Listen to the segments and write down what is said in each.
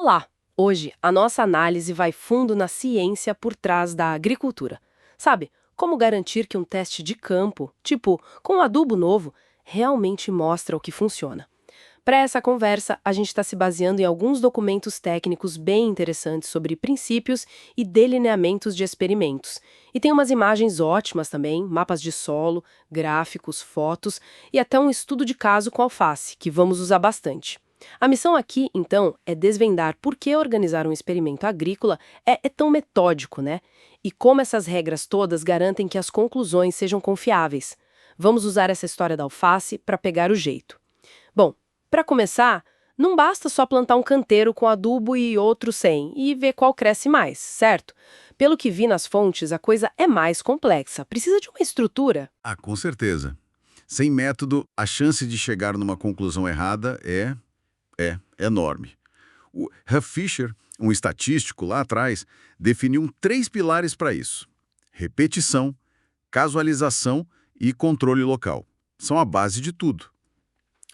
lá! Hoje, a nossa análise vai fundo na ciência por trás da agricultura. Sabe, como garantir que um teste de campo, tipo com um adubo novo, realmente mostra o que funciona. Para essa conversa, a gente está se baseando em alguns documentos técnicos bem interessantes sobre princípios e delineamentos de experimentos. E tem umas imagens ótimas também, mapas de solo, gráficos, fotos e até um estudo de caso com alface, que vamos usar bastante. A missão aqui, então, é desvendar por que organizar um experimento agrícola é tão metódico, né? E como essas regras todas garantem que as conclusões sejam confiáveis. Vamos usar essa história da alface para pegar o jeito. Bom, para começar, não basta só plantar um canteiro com adubo e outro sem e ver qual cresce mais, certo? Pelo que vi nas fontes, a coisa é mais complexa, precisa de uma estrutura. Ah, com certeza. Sem método, a chance de chegar numa conclusão errada é enorme. O Huff Fisher, um estatístico lá atrás, definiu 3 pilares para isso: repetição, casualização e controle local. São a base de tudo.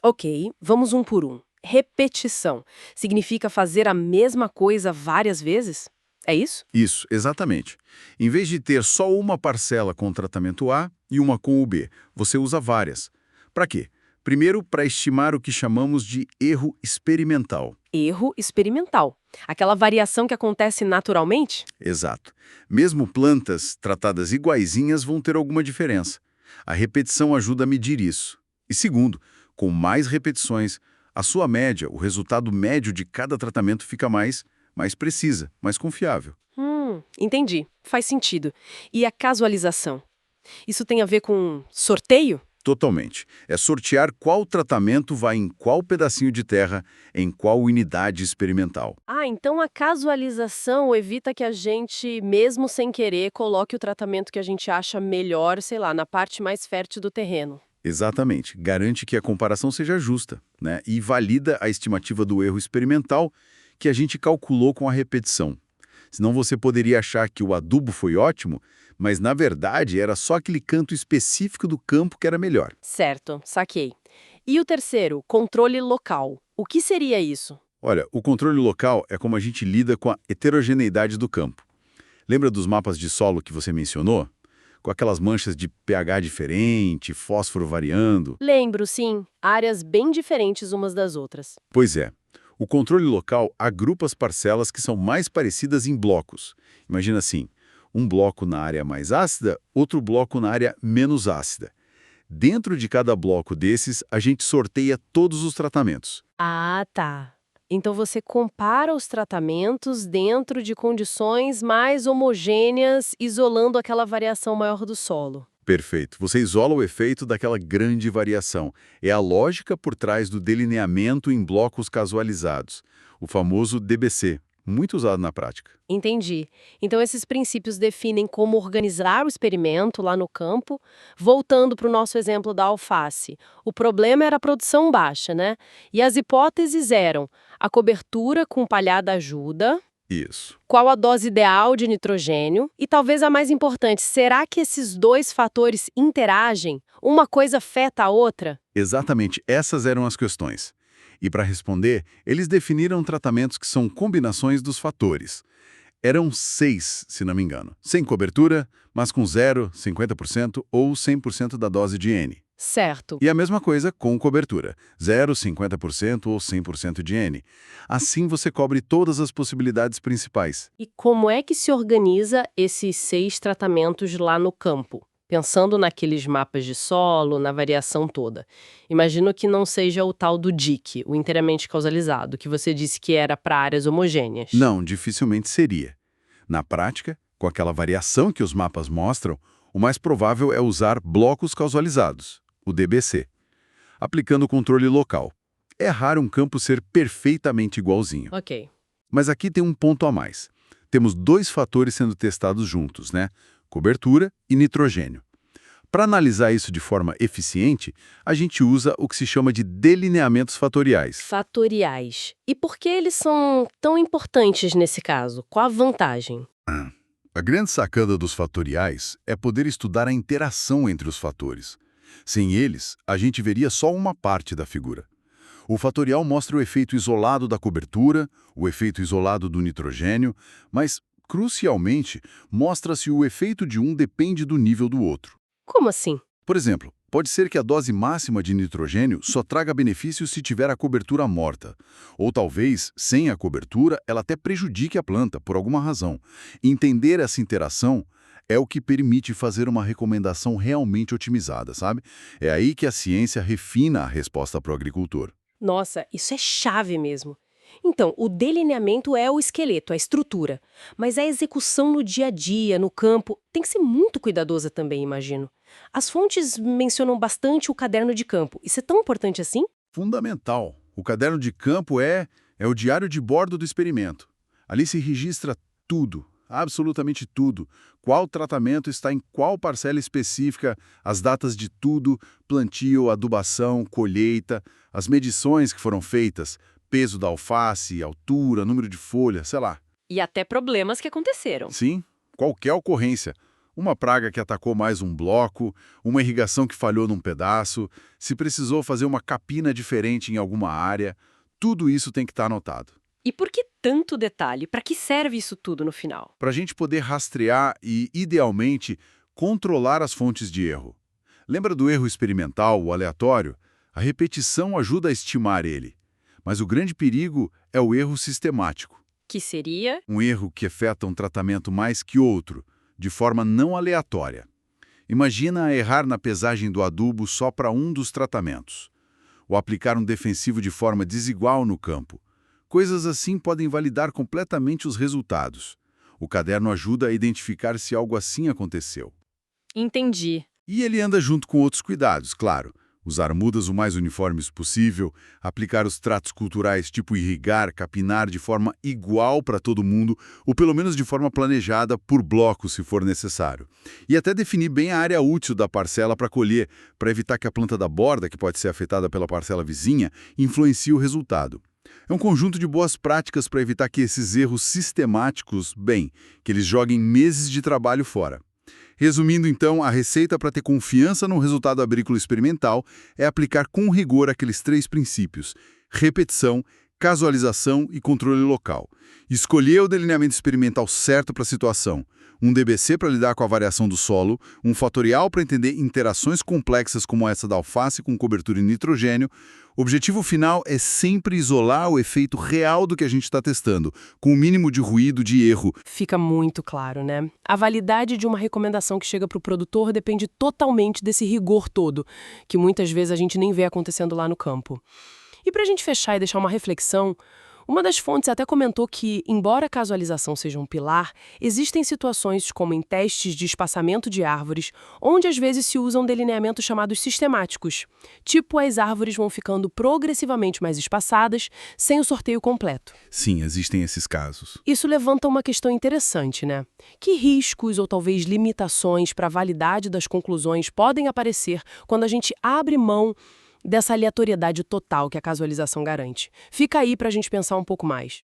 Ok, vamos um por um. Repetição. Significa fazer a mesma coisa várias vezes? É isso? Isso, exatamente. Em vez de ter só uma parcela com o tratamento A e uma com o B, você usa várias. Para quê? Primeiro, para estimar o que chamamos de erro experimental. Erro experimental. Aquela variação que acontece naturalmente? Exato. Mesmo plantas tratadas iguaizinhas vão ter alguma diferença. A repetição ajuda a medir isso. E segundo, com mais repetições, a sua média, o resultado médio de cada tratamento fica mais precisa, mais confiável. Entendi. Faz sentido. E a casualização? Isso tem a ver com sorteio? Totalmente. É sortear qual tratamento vai em qual pedacinho de terra, em qual unidade experimental. Ah, então a casualização evita que a gente, mesmo sem querer, coloque o tratamento que a gente acha melhor, sei lá, na parte mais fértil do terreno. Exatamente. Garante que a comparação seja justa, né? E valida a estimativa do erro experimental que a gente calculou com a repetição. Senão você poderia achar que o adubo foi ótimo, mas na verdade era só aquele canto específico do campo que era melhor. Certo, saquei. E o terceiro, controle local. O que seria isso? Olha, o controle local é como a gente lida com a heterogeneidade do campo. Lembra dos mapas de solo que você mencionou? Com aquelas manchas de pH diferente, fósforo variando? Lembro, sim. Áreas bem diferentes umas das outras. Pois é. O controle local agrupa as parcelas que são mais parecidas em blocos. Imagina assim, um bloco na área mais ácida, outro bloco na área menos ácida. Dentro de cada bloco desses, a gente sorteia todos os tratamentos. Ah, tá. Então você compara os tratamentos dentro de condições mais homogêneas, isolando aquela variação maior do solo. Perfeito. Você isola o efeito daquela grande variação. É a lógica por trás do delineamento em blocos casualizados, o famoso DBC, muito usado na prática. Entendi. Então esses princípios definem como organizar o experimento lá no campo. Voltando para o nosso exemplo da alface. O problema era a produção baixa, né? E as hipóteses eram: a cobertura com palhada ajuda. Isso. Qual a dose ideal de nitrogênio? E talvez a mais importante, será que esses dois fatores interagem? Uma coisa afeta a outra? Exatamente essas eram as questões. E para responder, eles definiram tratamentos que são combinações dos fatores. Eram 6, se não me engano. Sem cobertura, mas com 0, 50% ou 100% da dose de N. Certo. E a mesma coisa com cobertura, 0, 50% ou 100% de N. Assim você cobre todas as possibilidades principais. E como é que se organiza esses 6 tratamentos lá no campo? Pensando naqueles mapas de solo, na variação toda. Imagino que não seja o tal do DIC, o inteiramente causalizado, que você disse que era para áreas homogêneas. Não, dificilmente seria. Na prática, com aquela variação que os mapas mostram, o mais provável é usar blocos causalizados, o DBC, aplicando o controle local. É raro um campo ser perfeitamente igualzinho. Ok. Mas aqui tem um ponto a mais. Temos 2 fatores sendo testados juntos, né? Cobertura e nitrogênio. Para analisar isso de forma eficiente, a gente usa o que se chama de delineamentos fatoriais. Fatoriais. E por que eles são tão importantes nesse caso? Qual a vantagem? A grande sacada dos fatoriais é poder estudar a interação entre os fatores. Sem eles, a gente veria só uma parte da figura. O fatorial mostra o efeito isolado da cobertura, o efeito isolado do nitrogênio, mas, crucialmente, mostra se o efeito de um depende do nível do outro. Como assim? Por exemplo, pode ser que a dose máxima de nitrogênio só traga benefícios se tiver a cobertura morta. Ou talvez, sem a cobertura, ela até prejudique a planta, por alguma razão. Entender essa interação é o que permite fazer uma recomendação realmente otimizada, sabe? É aí que a ciência refina a resposta para o agricultor. Nossa, isso é chave mesmo. Então, o delineamento é o esqueleto, a estrutura. Mas a execução no dia a dia, no campo, tem que ser muito cuidadosa também, imagino. As fontes mencionam bastante o caderno de campo. Isso é tão importante assim? Fundamental. O caderno de campo é o diário de bordo do experimento. Ali se registra tudo, absolutamente tudo. Qual tratamento está em qual parcela específica, as datas de tudo, plantio, adubação, colheita, as medições que foram feitas, peso da alface, altura, número de folha, sei lá. E até problemas que aconteceram. Sim, qualquer ocorrência. Uma praga que atacou mais um bloco, uma irrigação que falhou num pedaço, se precisou fazer uma capina diferente em alguma área, tudo isso tem que estar anotado. E por que tanto detalhe? Para que serve isso tudo no final? Para a gente poder rastrear e, idealmente, controlar as fontes de erro. Lembra do erro experimental, o aleatório? A repetição ajuda a estimar ele. Mas o grande perigo é o erro sistemático. Que seria? Um erro que afeta um tratamento mais que outro, de forma não aleatória. Imagina errar na pesagem do adubo só para um dos tratamentos. Ou aplicar um defensivo de forma desigual no campo. Coisas assim podem validar completamente os resultados. O caderno ajuda a identificar se algo assim aconteceu. Entendi. E ele anda junto com outros cuidados, claro. Usar mudas o mais uniformes possível, aplicar os tratos culturais tipo irrigar, capinar de forma igual para todo mundo, ou pelo menos de forma planejada, por bloco, se for necessário. E até definir bem a área útil da parcela para colher, para evitar que a planta da borda, que pode ser afetada pela parcela vizinha, influencie o resultado. É um conjunto de boas práticas para evitar que esses erros sistemáticos, que eles joguem meses de trabalho fora. Resumindo, então, a receita para ter confiança no resultado agrícola experimental é aplicar com rigor aqueles 3 princípios: repetição, casualização e controle local. Escolher o delineamento experimental certo para a situação, um DBC para lidar com a variação do solo, um fatorial para entender interações complexas como essa da alface com cobertura em nitrogênio. O objetivo final é sempre isolar o efeito real do que a gente está testando, com o mínimo de ruído, de erro. Fica muito claro, né? A validade de uma recomendação que chega para o produtor depende totalmente desse rigor todo, que muitas vezes a gente nem vê acontecendo lá no campo. E para a gente fechar e deixar uma reflexão, uma das fontes até comentou que, embora a casualização seja um pilar, existem situações, como em testes de espaçamento de árvores, onde às vezes se usam delineamentos chamados sistemáticos. Tipo, as árvores vão ficando progressivamente mais espaçadas, sem o sorteio completo. Sim, existem esses casos. Isso levanta uma questão interessante, né? Que riscos ou talvez limitações para a validade das conclusões podem aparecer quando a gente abre mão dessa aleatoriedade total que a casualização garante? Fica aí para a gente pensar um pouco mais.